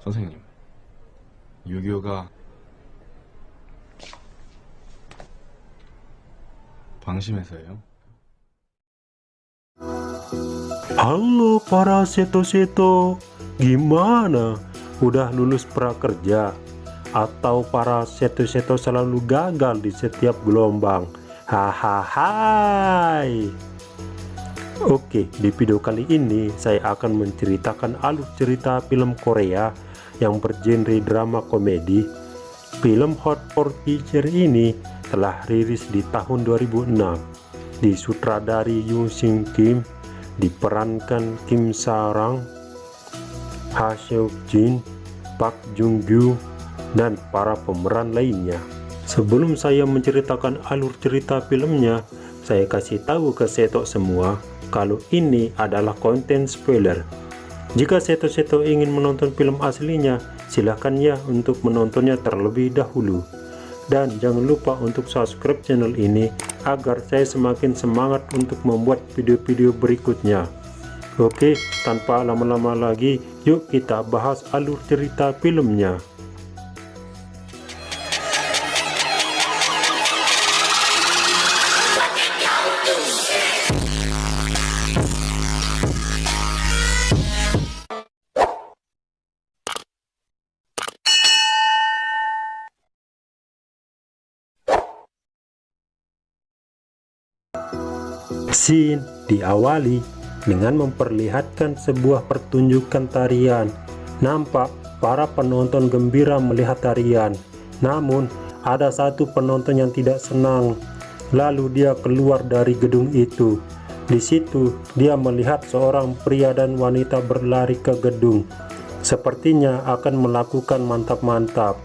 선생님, 유교가 방심해서예요. Halo para seto-seto, gimana? Udah lulus prakerja? Atau para seto-seto selalu gagal di setiap gelombang? Hahaha. Oke, di video kali ini saya akan menceritakan alur cerita film Korea yang bergenre drama komedi. Film Hot for Teacher ini telah rilis di tahun 2006, disutradari Yoon Shin Kim, diperankan Kim Sa-rang, Ha Seok Jin, Park Jung Gyu, dan para pemeran lainnya. Sebelum saya menceritakan alur cerita filmnya, saya kasih tahu ke seto semua kalau ini adalah konten spoiler. Jika seto-seto ingin menonton film aslinya, silahkan ya untuk menontonnya terlebih dahulu. Dan jangan lupa untuk subscribe channel ini agar saya semakin semangat untuk membuat video-video berikutnya. Oke, tanpa lama-lama lagi, yuk kita bahas alur cerita filmnya. Scene diawali dengan memperlihatkan sebuah pertunjukan tarian. Nampak para penonton gembira melihat tarian. Namun ada satu penonton yang tidak senang. Lalu dia keluar dari gedung itu. Di situ dia melihat seorang pria dan wanita berlari ke gedung. Sepertinya akan melakukan mantap-mantap.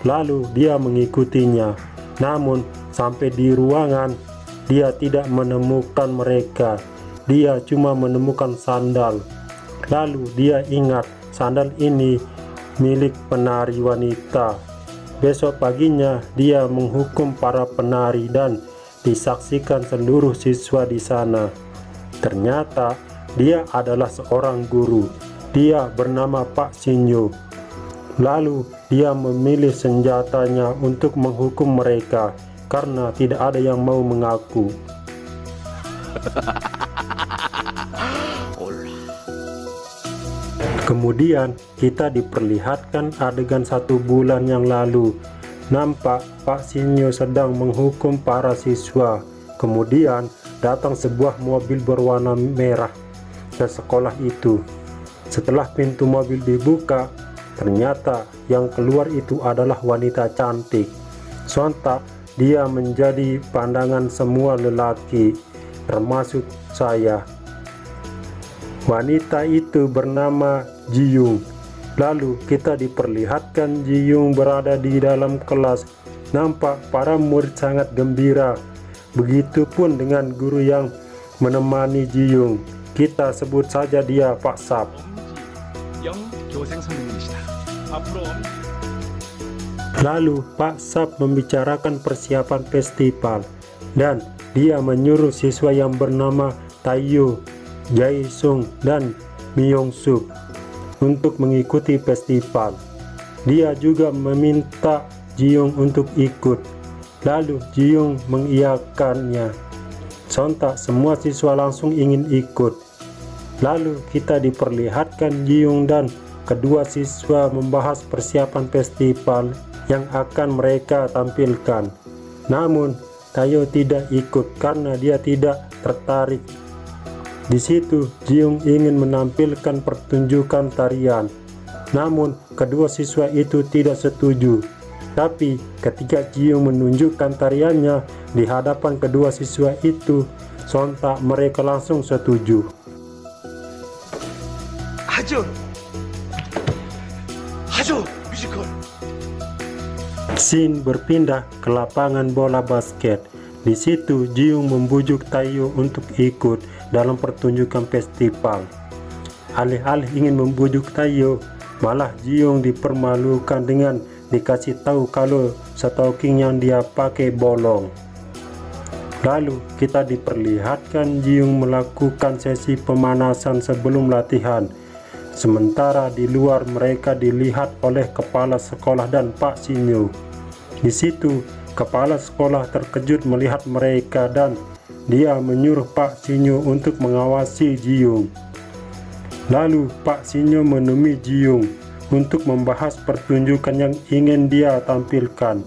Lalu dia mengikutinya. Namun sampai di ruangan, dia tidak menemukan mereka. Dia cuma menemukan sandal. Lalu dia ingat sandal ini milik penari wanita. Besok paginya dia menghukum para penari dan disaksikan seluruh siswa di sana. Ternyata dia adalah seorang guru. Dia bernama Pak Shinyo. Lalu dia memilih senjatanya untuk menghukum mereka karena tidak ada yang mau mengaku. Kemudian kita diperlihatkan adegan 1 bulan yang lalu. Nampak Pak Shinyo sedang menghukum para siswa. Kemudian datang sebuah mobil berwarna merah ke sekolah itu. Setelah pintu mobil dibuka, ternyata yang keluar itu adalah wanita cantik. Sontak dia menjadi pandangan semua lelaki, termasuk saya. Wanita itu bernama Ji Young. Lalu kita diperlihatkan Ji Young berada di dalam kelas. Nampak para murid sangat gembira. Begitupun dengan guru yang menemani Ji Young. Kita sebut saja dia Pak Sap. Lalu Pak Sap membicarakan persiapan festival dan dia menyuruh siswa yang bernama Taeyo, Jae-sung, dan Myung-suk untuk mengikuti festival. Dia juga meminta Ji-young untuk ikut. Lalu Ji-young mengiyakannya. Sontak semua siswa langsung ingin ikut. Lalu kita diperlihatkan Ji-young dan kedua siswa membahas persiapan festival yang akan mereka tampilkan. Namun Taeyo tidak ikut karena dia tidak tertarik. Di situ Ji-young ingin menampilkan pertunjukan tarian. Namun kedua siswa itu tidak setuju. Tapi ketika Ji-young menunjukkan tariannya di hadapan kedua siswa itu, sontak mereka langsung setuju. 하죠 뮤지컬. Scene berpindah ke lapangan bola basket. Di situ Ji-young membujuk Taeyo untuk ikut dalam pertunjukan festival. Alih-alih ingin membujuk Taeyo, malah Ji-young dipermalukan dengan dikasih tahu kalau stocking yang dia pakai bolong. Lalu kita diperlihatkan Ji-young melakukan sesi pemanasan sebelum latihan. Sementara di luar mereka dilihat oleh kepala sekolah dan Pak Sinyo. Di situ kepala sekolah terkejut melihat mereka dan dia menyuruh Pak Sinyo untuk mengawasi Jiyung. Lalu Pak Sinyo menemui Jiyung untuk membahas pertunjukan yang ingin dia tampilkan.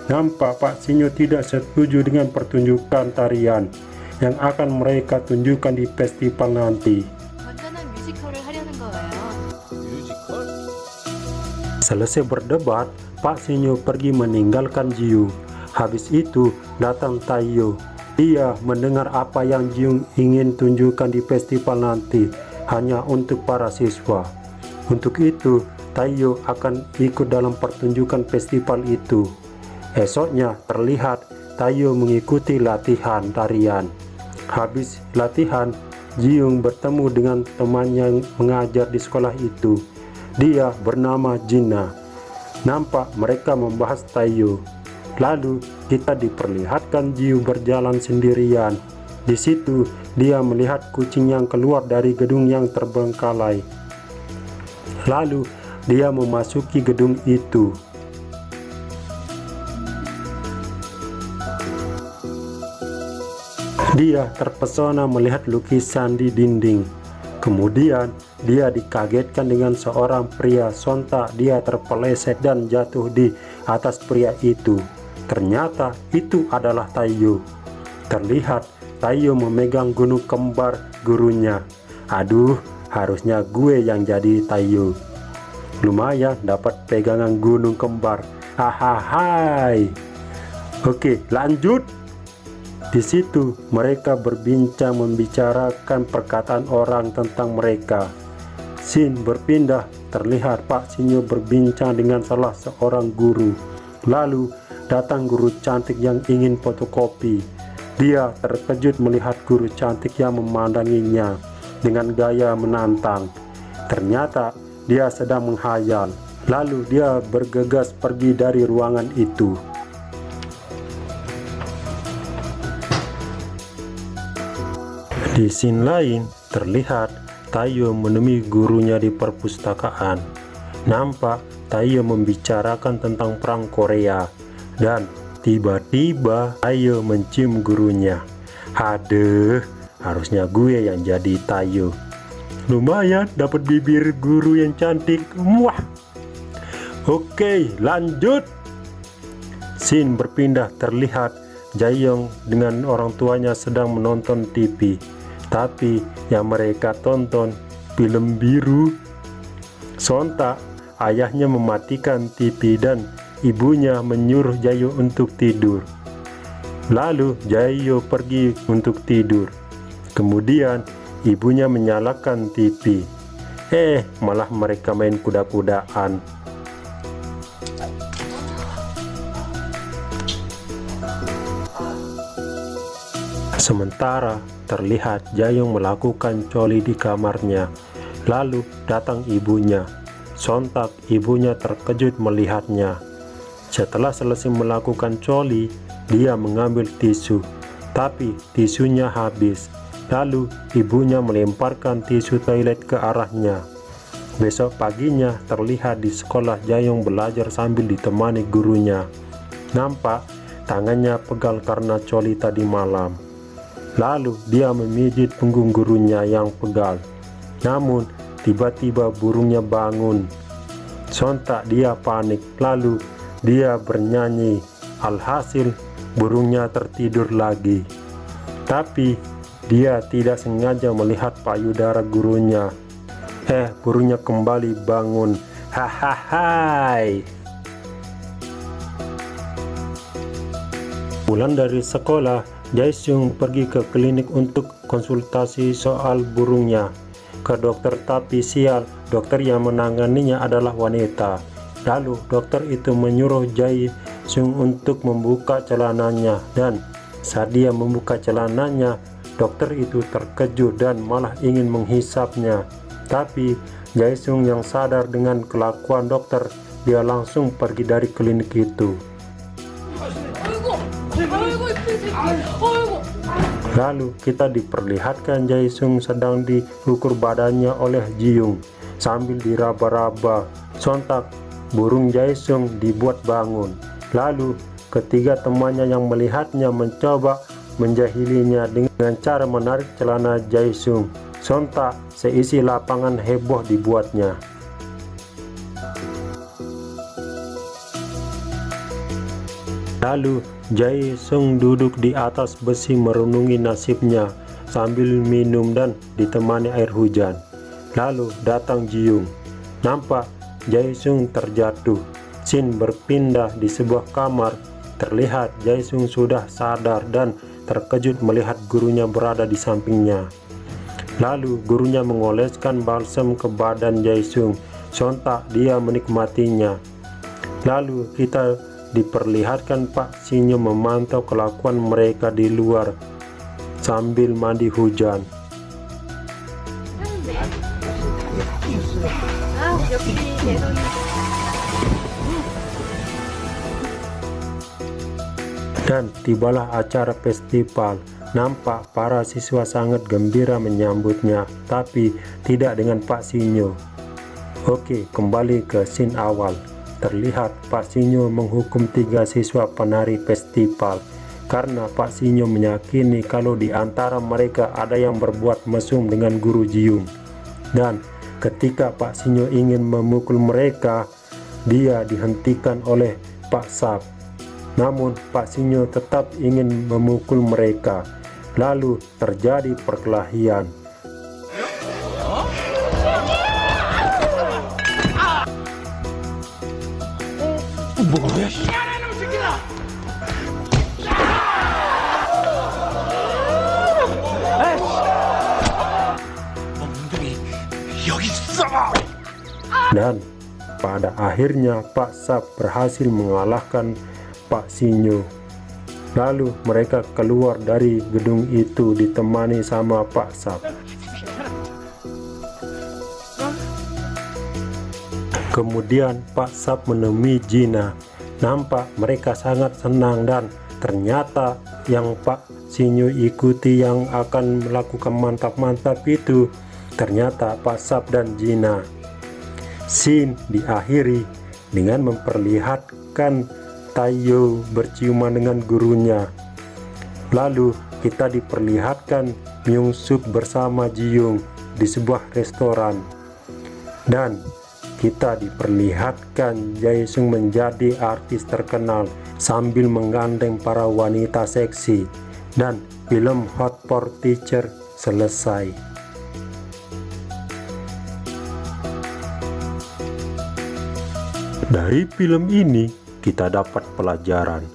Nampak Pak Sinyo tidak setuju dengan pertunjukan tarian yang akan mereka tunjukkan di festival nanti. 완전한 뮤지컬을 하려는 거예요. 뮤지컬? Selesai berdebat, Pak Sinyo pergi meninggalkan Jiyung. Habis itu datang Taiyo. Dia mendengar apa yang Jiyung ingin tunjukkan di festival nanti hanya untuk para siswa. Untuk itu, Taiyo akan ikut dalam pertunjukan festival itu. Esoknya terlihat Taiyo mengikuti latihan tarian. Habis latihan, Jiyung bertemu dengan teman yang mengajar di sekolah itu. Dia bernama Jina. Nampak mereka membahas Taiyo. Lalu kita diperlihatkan Jiyung berjalan sendirian. Di situ dia melihat kucing yang keluar dari gedung yang terbengkalai. Lalu dia memasuki gedung itu. Dia terpesona melihat lukisan di dinding. Kemudian dia dikagetkan dengan seorang pria. Sontak dia terpeleset dan jatuh di atas pria itu. Ternyata itu adalah Taiyo. Terlihat Taiyo memegang gunung kembar gurunya. Aduh, harusnya gue yang jadi Taiyo. Lumayan dapat pegangan gunung kembar. Hahahai. Oke, lanjut. Di situ mereka berbincang membicarakan perkataan orang tentang mereka. Scene berpindah, terlihat Pak Sinyo berbincang dengan salah seorang guru. Lalu datang guru cantik yang ingin fotokopi. Dia terkejut melihat guru cantik yang memandanginya dengan gaya menantang. Ternyata dia sedang menghayal. Lalu dia bergegas pergi dari ruangan itu. Di scene lain, terlihat Taiyo menemui gurunya di perpustakaan. Nampak Taiyo membicarakan tentang perang Korea. Dan tiba-tiba Taiyo mencium gurunya. Aduh, harusnya gue yang jadi Taiyo. Lumayan dapat bibir guru yang cantik. Wah. Oke, lanjut. Scene berpindah, terlihat Jaeyoung dengan orang tuanya sedang menonton TV. Tapi yang mereka tonton film biru. Sontak ayahnya mematikan TV dan ibunya menyuruh Jaeyoung untuk tidur. Lalu Jaeyoung pergi untuk tidur. Kemudian ibunya menyalakan TV. Malah mereka main kuda-kudaan. Sementara terlihat Jaeyoung melakukan coli di kamarnya. Lalu datang ibunya. Sontak ibunya terkejut melihatnya. Setelah selesai melakukan coli, dia mengambil tisu. Tapi tisunya habis. Lalu ibunya melemparkan tisu toilet ke arahnya. Besok paginya terlihat di sekolah Jaeyoung belajar sambil ditemani gurunya. Nampak tangannya pegal karena coli tadi malam. Lalu dia memijit punggung gurunya yang pegal. Namun tiba-tiba burungnya bangun. Sontak dia panik. Lalu dia bernyanyi. Alhasil burungnya tertidur lagi. Tapi dia tidak sengaja melihat payudara gurunya. Burungnya kembali bangun. Hahahai. Pulang dari sekolah, Jaeyoung pergi ke klinik untuk konsultasi soal burungnya. Ke dokter, tapi sial, dokter yang menanganinya adalah wanita. Lalu dokter itu menyuruh Jaeyoung untuk membuka celananya. Dan saat dia membuka celananya, dokter itu terkejut dan malah ingin menghisapnya. Tapi Jaeyoung yang sadar dengan kelakuan dokter, dia langsung pergi dari klinik itu. Lalu kita diperlihatkan Jaeyoung sedang diukur badannya oleh Jiyung. sambil diraba-raba. Sontak burung Jae-sung dibuat bangun. Lalu ketiga temannya yang melihatnya mencoba menjahilinya dengan cara menarik celana Jae-sung. Sontak seisi lapangan heboh dibuatnya. Lalu Jae-sung duduk di atas besi merenungi nasibnya sambil minum dan ditemani air hujan. Lalu datang Ji-young. Nampak Jae-sung terjatuh. Scene berpindah di sebuah kamar. Terlihat Jae-sung sudah sadar dan terkejut melihat gurunya berada di sampingnya. Lalu gurunya mengoleskan balsam ke badan Jae-sung. Sontak dia menikmatinya. Lalu kita diperlihatkan Pak Sinyo memantau kelakuan mereka di luar sambil mandi hujan. Dan tibalah acara festival. Nampak para siswa sangat gembira menyambutnya, tapi tidak dengan Pak Sinyo. Oke, kembali ke scene awal. Terlihat Pak Sinyo menghukum 3 siswa penari festival karena Pak Sinyo meyakini kalau di antara mereka ada yang berbuat mesum dengan guru Ji-young. Dan ketika Pak Sinyo ingin memukul mereka, dia dihentikan oleh Pak Sap. Namun Pak Sinyo tetap ingin memukul mereka. Lalu terjadi perkelahian. Dan pada akhirnya Pak Sap berhasil mengalahkan Pak Sinyo. Lalu mereka keluar dari gedung itu ditemani sama Pak Sap. Kemudian Pak Sap menemui Jina. Nampak mereka sangat senang dan ternyata yang Pak Sinyo ikuti yang akan melakukan mantap-mantap itu ternyata Pak Sap dan Jina. Scene diakhiri dengan memperlihatkan Taeyo berciuman dengan gurunya. Lalu kita diperlihatkan Myung-suk bersama Ji-young di sebuah restoran. Dan kita diperlihatkan Jae-sung menjadi artis terkenal sambil menggandeng para wanita seksi. Dan film Hot for Teacher selesai. Dari film ini kita dapat pelajaran.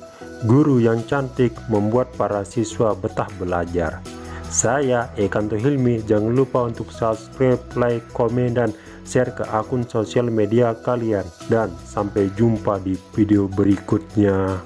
Guru yang cantik membuat para siswa betah belajar. Saya Ekanto Hilmi, jangan lupa untuk subscribe, like, komen, dan share ke akun sosial media kalian. Dan sampai jumpa di video berikutnya.